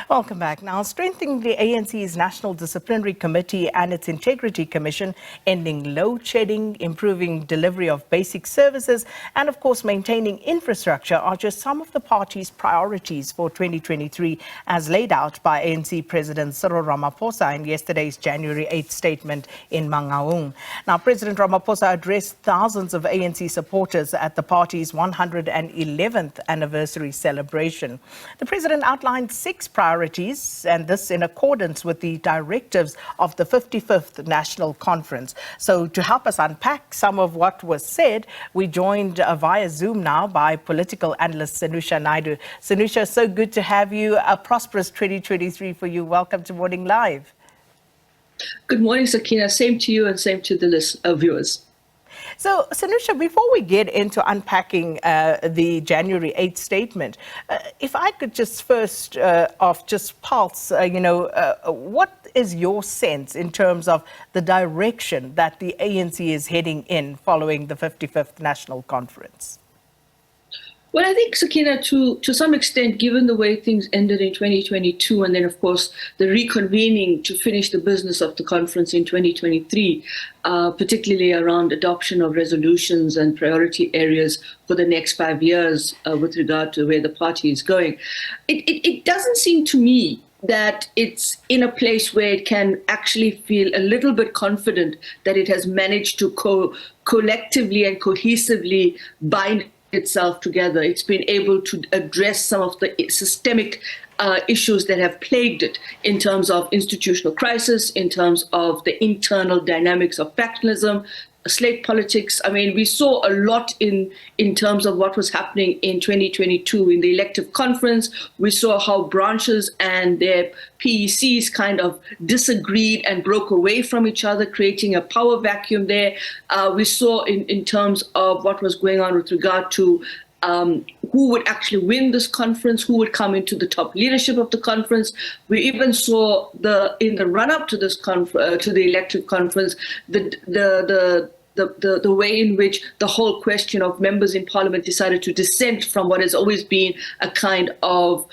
Welcome back. Now, strengthening the ANC's National Disciplinary Committee and its Integrity Commission, ending load shedding, improving delivery of basic services, and of course, maintaining infrastructure are just some of the party's priorities for 2023, as laid out by ANC President Cyril Ramaphosa in yesterday's January 8th statement in Mangaung. Now, President Ramaphosa addressed thousands of ANC supporters at the party's 111th anniversary celebration. The president outlined 6 priorities, and this in accordance with the directives of the 55th National Conference. So to help us unpack some of what was said, we joined via Zoom now by Political Analyst Sanusha Naidu. Sanusha, so good to have you. A prosperous 2023 for you. Welcome to Morning Live. Good morning, Sakina. Same to you and same to the viewers. So, Sanusha, before we get into unpacking the January 8th statement, if I could just first off just pulse, what is your sense in terms of the direction that the ANC is heading in following the 55th National Conference? Well, I think, Sakina, to some extent, given the way things ended in 2022, and then, of course, the reconvening to finish the business of the conference in 2023, particularly around adoption of resolutions and priority areas for the next 5 years with regard to where the party is going, it doesn't seem to me that it's in a place where it can actually feel a little bit confident that it has managed to collectively and cohesively bind itself together. It's been able to address some of the systemic issues that have plagued it in terms of institutional crisis, in terms of the internal dynamics of factionalism, slate politics. I mean, we saw a lot in terms of what was happening in 2022 in the elective conference. We saw how branches and their PECs kind of disagreed and broke away from each other, creating a power vacuum there. We saw in terms of what was going on with regard to who would actually win this conference, who would come into the top leadership of the conference. We even saw in the run-up to this to the elective conference, the way in which the whole question of members in parliament decided to dissent from what has always been a kind of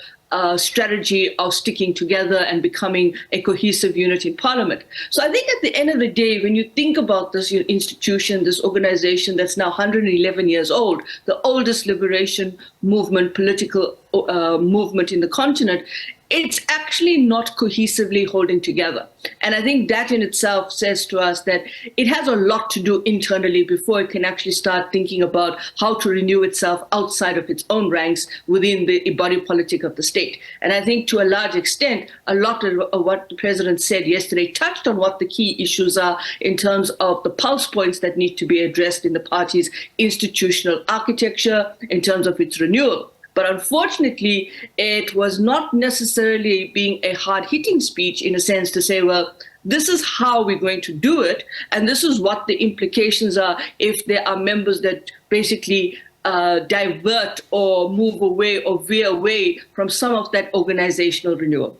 strategy of sticking together and becoming a cohesive unit in parliament. So I think at the end of the day, when you think about this institution, this organization that's now 111 years old, the oldest liberation movement, political movement in the continent, it's actually not cohesively holding together. And I think that in itself says to us that it has a lot to do internally before it can actually start thinking about how to renew itself outside of its own ranks within the body politic of the state. And I think to a large extent, a lot of what the president said yesterday touched on what the key issues are in terms of the pulse points that need to be addressed in the party's institutional architecture, in terms of its renewal. But unfortunately, it was not necessarily being a hard-hitting speech in a sense to say, well, this is how we're going to do it, and this is what the implications are if there are members that basically divert or move away or veer away from some of that organizational renewal.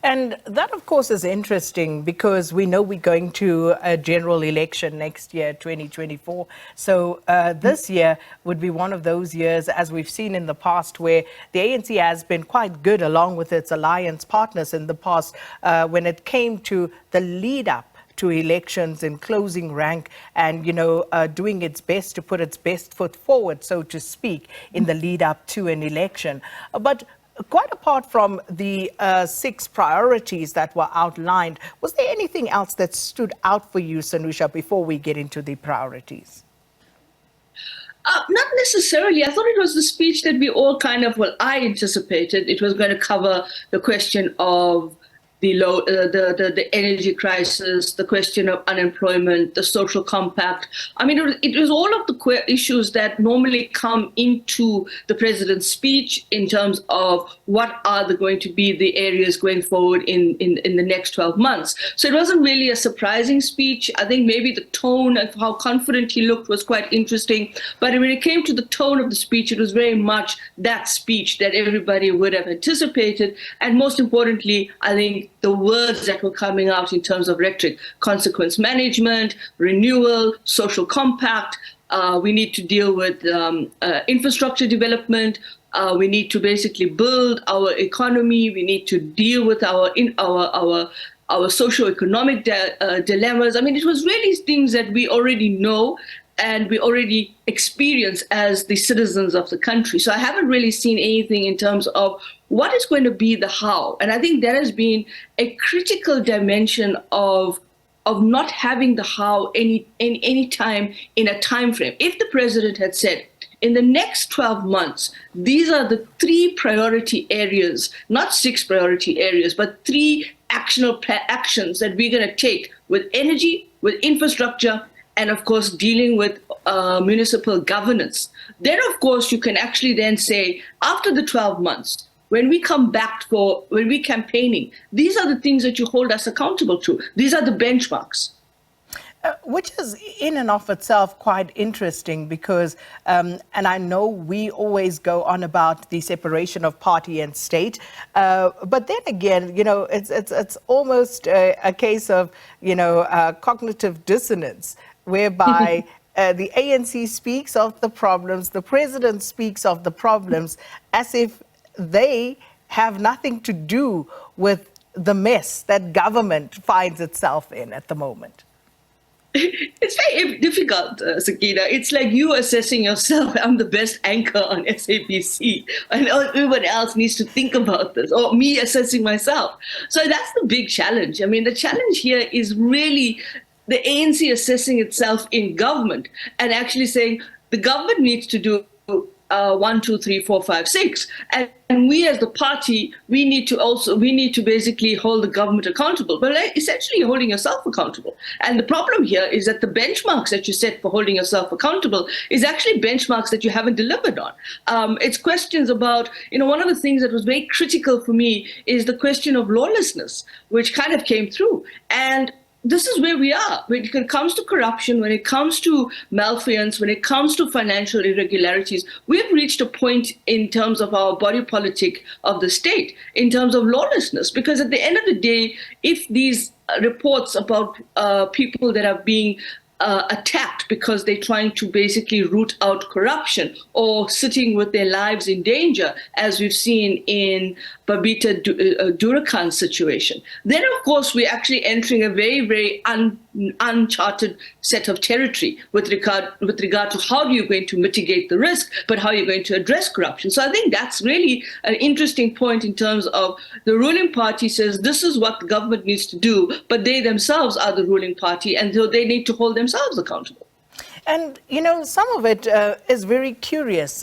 And that, of course, is interesting because we know we're going to a general election next year, 2024. So this year would be one of those years, as we've seen in the past, where the ANC has been quite good along with its alliance partners in the past when it came to the lead up to elections and closing rank and, doing its best to put its best foot forward, so to speak, in the lead up to an election. But quite apart from the 6 priorities that were outlined, was there anything else that stood out for you, Sanusha, before we get into the priorities? Not necessarily. I thought it was the speech that we all I anticipated it was going to cover the question of the energy crisis, the question of unemployment, the social compact. I mean, it was all of the issues that normally come into the president's speech in terms of what are going to be the areas going forward in the next 12 months. So it wasn't really a surprising speech. I think maybe the tone of how confident he looked was quite interesting. But when it came to the tone of the speech, it was very much that speech that everybody would have anticipated. And most importantly, I think the words that were coming out in terms of rhetoric: consequence management, renewal, social compact. We need to deal with infrastructure development. We need to basically build our economy. We need to deal with our socioeconomic dilemmas. I mean, it was really things that we already know and we already experience as the citizens of the country. So I haven't really seen anything in terms of what is going to be the how. And I think that has been a critical dimension of not having the how any time in a time frame. If the president had said, in the next 12 months, these are the 3 priority areas, not 6 priority areas, but 3 actions that we're going to take with energy, with infrastructure, and of course, dealing with municipal governance. Then, of course, you can actually then say, after the 12 months, when we come back when we're campaigning, these are the things that you hold us accountable to. These are the benchmarks. Which is in and of itself quite interesting because, and I know we always go on about the separation of party and state, but then again, it's almost a case of, cognitive dissonance, whereby the ANC speaks of the problems, the president speaks of the problems as if they have nothing to do with the mess that government finds itself in at the moment. It's very difficult, Sakina. It's like you assessing yourself. I'm the best anchor on SABC, and everyone else needs to think about this, or me assessing myself. So that's the big challenge. I mean, the challenge here is really the ANC assessing itself in government and actually saying the government needs to do 1, 2, 3, 4, 5, 6. And we as the party, we need to basically hold the government accountable. But essentially you're holding yourself accountable. And the problem here is that the benchmarks that you set for holding yourself accountable is actually benchmarks that you haven't delivered on. It's questions about, one of the things that was very critical for me is the question of lawlessness, which kind of came through. And this is where we are. When it comes to corruption, when it comes to malfeasance, when it comes to financial irregularities, we've reached a point in terms of our body politic of the state, in terms of lawlessness. Because at the end of the day, if these reports about people that are being attacked because they're trying to basically root out corruption or sitting with their lives in danger, as we've seen in Babita Durakan's situation, then of course we're actually entering a very, very uncharted set of territory with regard to how you're going to mitigate the risk, but how you're going to address corruption. So I think that's really an interesting point in terms of the ruling party says this is what the government needs to do, but they themselves are the ruling party, and so they need to hold themselves accountable. And, some of it is very curious.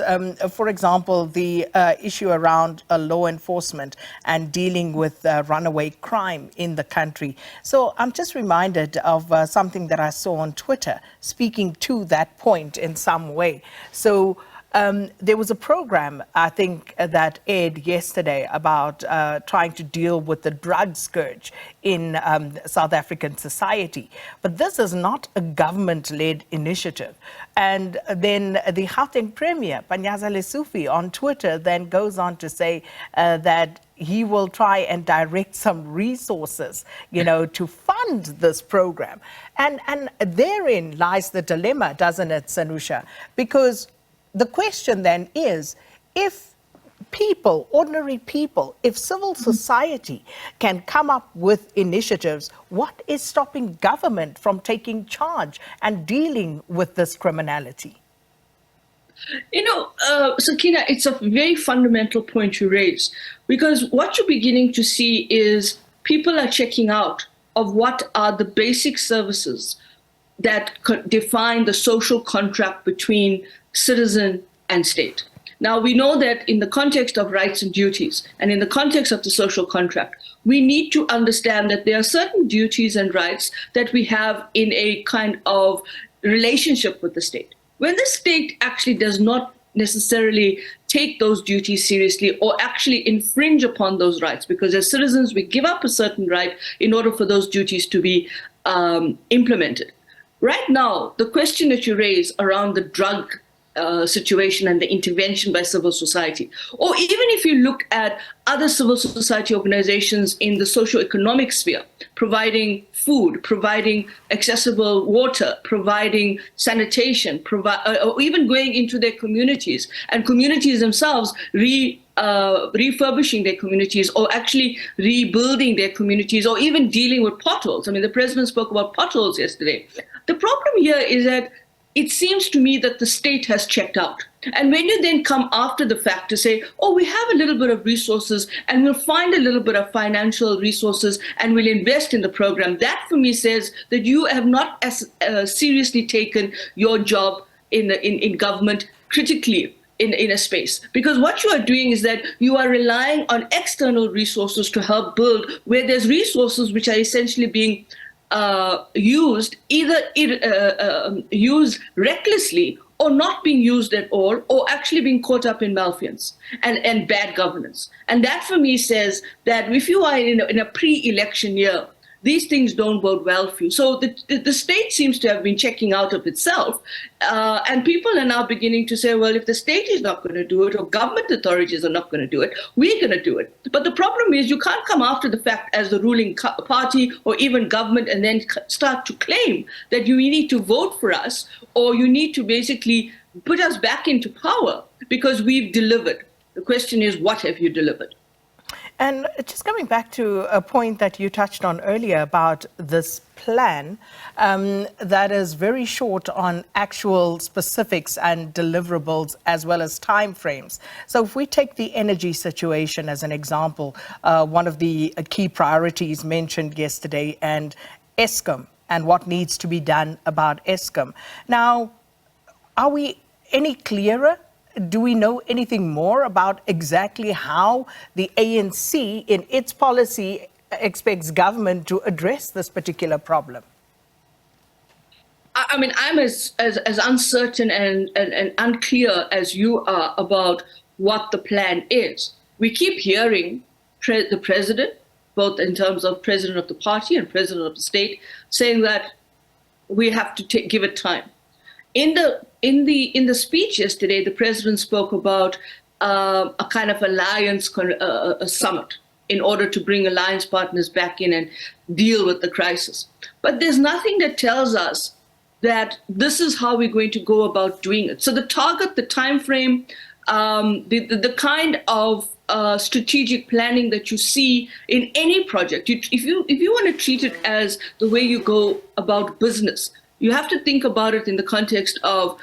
For example, the issue around law enforcement and dealing with runaway crime in the country. So I'm just reminded of something that I saw on Twitter, speaking to that point in some way. So there was a program, I think, that aired yesterday about trying to deal with the drug scourge in South African society. But this is not a government-led initiative. And then the Gauteng Premier, Panyaza Lesufi, on Twitter then goes on to say that he will try and direct some resources, to fund this program. And therein lies the dilemma, doesn't it, Sanusha? Because the question then is, if people, ordinary people, if civil society can come up with initiatives, what is stopping government from taking charge and dealing with this criminality? Sakina, it's a very fundamental point you raise, because what you're beginning to see is people are checking out of what are the basic services that define the social contract between citizen and state. Now, we know that in the context of rights and duties, and in the context of the social contract, we need to understand that there are certain duties and rights that we have in a kind of relationship with the state. When the state actually does not necessarily take those duties seriously or actually infringe upon those rights, because as citizens, we give up a certain right in order for those duties to be implemented. Right now, the question that you raise around the drug situation and the intervention by civil society. Or even if you look at other civil society organizations in the socio-economic sphere, providing food, providing accessible water, providing sanitation, or even going into their communities, and communities themselves refurbishing their communities, or actually rebuilding their communities, or even dealing with potholes. I mean, the president spoke about potholes yesterday. The problem here is that it seems to me that the state has checked out. And when you then come after the fact to say, oh, we have a little bit of resources and we'll find a little bit of financial resources and we'll invest in the program, that for me says that you have not as seriously taken your job in government critically in a space. Because what you are doing is that you are relying on external resources to help build where there's resources which are essentially being used used recklessly, or not being used at all, or actually being caught up in malfeasance and bad governance. And that for me says that if you are in a pre-election year, these things don't bode well for you. So the state seems to have been checking out of itself. And people are now beginning to say, well, if the state is not going to do it, or government authorities are not going to do it, we're going to do it. But the problem is you can't come after the fact as the ruling party or even government and then start to claim that you need to vote for us, or you need to basically put us back into power because we've delivered. The question is, what have you delivered? And just coming back to a point that you touched on earlier about this plan that is very short on actual specifics and deliverables as well as timeframes. So if we take the energy situation as an example, one of the key priorities mentioned yesterday, and Eskom and what needs to be done about Eskom. Now, are we any clearer? Do we know anything more about exactly how the ANC in its policy expects government to address this particular problem? I mean, I'm as uncertain and unclear as you are about what the plan is. We keep hearing the president, both in terms of president of the party and president of the state, saying that we have to give it time. In the speech yesterday, the president spoke about a kind of alliance a summit in order to bring alliance partners back in and deal with the crisis. But there's nothing that tells us that this is how we're going to go about doing it. So the target, the time frame, the kind of strategic planning that you see in any project, if you want to treat it as the way you go about business, you have to think about it in the context of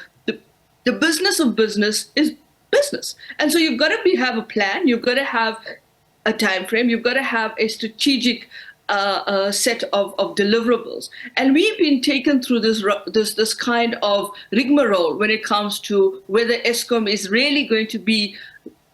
the business of business is business. And so you've got to have a plan, you've got to have a time frame, you've got to have a strategic set of deliverables. And we've been taken through this kind of rigmarole when it comes to whether Eskom is really going to be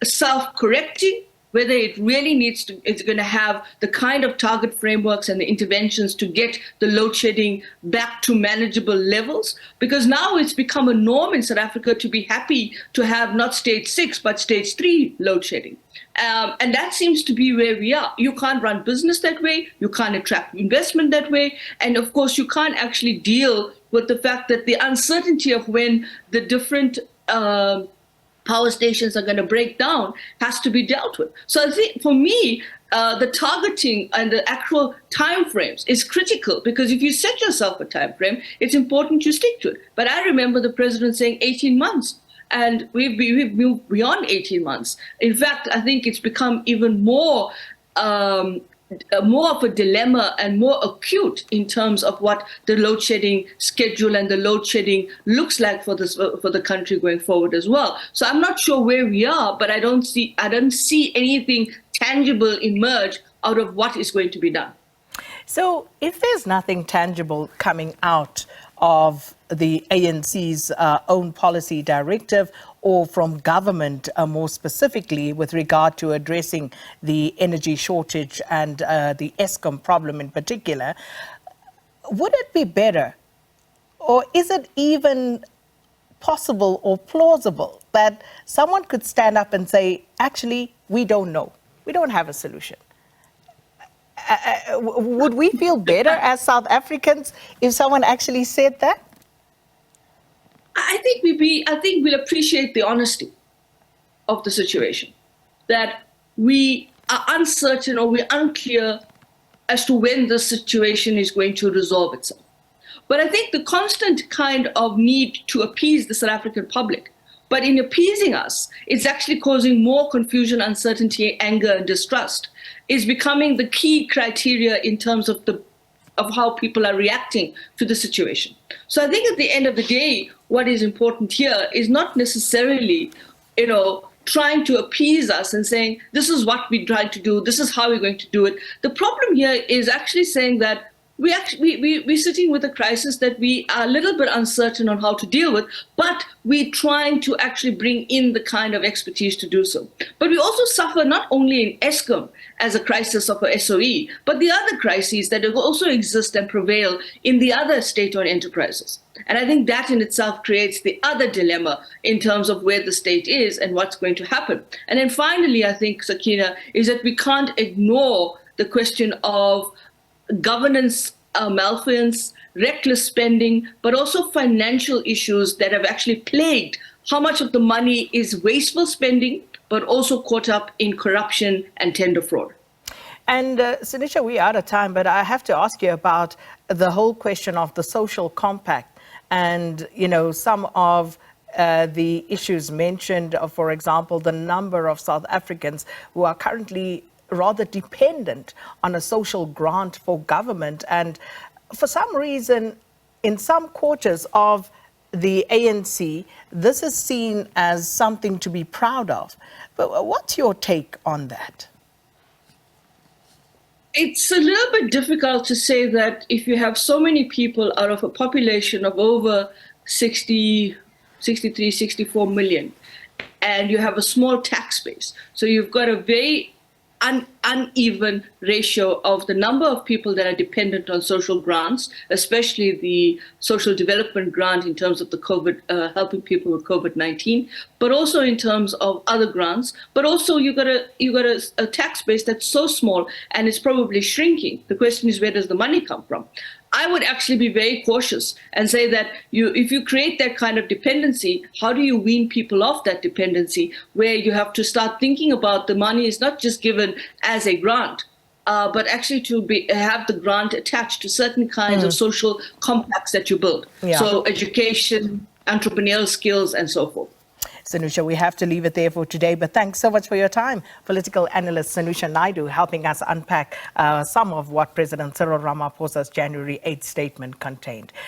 self-correcting, whether it really it's going to have the kind of target frameworks and the interventions to get the load shedding back to manageable levels. Because now it's become a norm in South Africa to be happy to have not stage 6, but stage 3 load shedding. And that seems to be where we are. You can't run business that way. You can't attract investment that way. And of course, you can't actually deal with the fact that the uncertainty of when the different power stations are going to break down has to be dealt with. So I think for me, the targeting and the actual timeframes is critical, because if you set yourself a time frame, it's important you stick to it. But I remember the president saying 18 months. And we've moved beyond 18 months. In fact, I think it's become even more of a dilemma and more acute in terms of what the load shedding schedule and the load shedding looks like for the country going forward as well. So I'm not sure where we are, but I don't see anything tangible emerge out of what is going to be done. So if there's nothing tangible coming out of the ANC's own policy directive, or from government more specifically with regard to addressing the energy shortage and the Eskom problem in particular, would it be better, or is it even possible or plausible that someone could stand up and say, actually, we don't know, we don't have a solution? Would we feel better as South Africans if someone actually said that? I think we'll appreciate the honesty of the situation, that we are uncertain or we're unclear as to when the situation is going to resolve itself. But I think the constant kind of need to appease the South African public, but in appeasing us, it's actually causing more confusion, uncertainty, anger, and distrust, is becoming the key criteria in terms of how people are reacting to the situation. So I think at the end of the day, what is important here is not necessarily, trying to appease us and saying, this is what we tried to do, this is how we're going to do it. The problem here is actually saying that we're sitting with a crisis that we are a little bit uncertain on how to deal with, but we're trying to actually bring in the kind of expertise to do so. But we also suffer not only in Eskom as a crisis of a SOE, but the other crises that also exist and prevail in the other state-owned enterprises. And I think that in itself creates the other dilemma in terms of where the state is and what's going to happen. And then finally, I think, Sakina, is that we can't ignore the question of governance malfeasance, reckless spending, but also financial issues that have actually plagued how much of the money is wasteful spending, but also caught up in corruption and tender fraud. And Sanusha, we're out of time, but I have to ask you about the whole question of the social compact and, some of the issues mentioned, for example, the number of South Africans who are currently rather dependent on a social grant for government. And for some reason, in some quarters of the ANC, this is seen as something to be proud of. But what's your take on that? It's a little bit difficult to say that if you have so many people out of a population of over 63, 64 million, and you have a small tax base, so you've got a very uneven ratio of the number of people that are dependent on social grants, especially the social development grant in terms of the COVID, helping people with COVID-19, but also in terms of other grants. But also you got a tax base that's so small and it's probably shrinking. The question is, where does the money come from? I would actually be very cautious and say that if you create that kind of dependency, how do you wean people off that dependency, where you have to start thinking about the money is not just given as a grant, but actually to have the grant attached to certain kinds of social compacts that you build. Yeah. So education, entrepreneurial skills, and so forth. Sanusha, we have to leave it there for today, but thanks so much for your time. Political analyst Sanusha Naidu helping us unpack some of what President Cyril Ramaphosa's January 8th statement contained.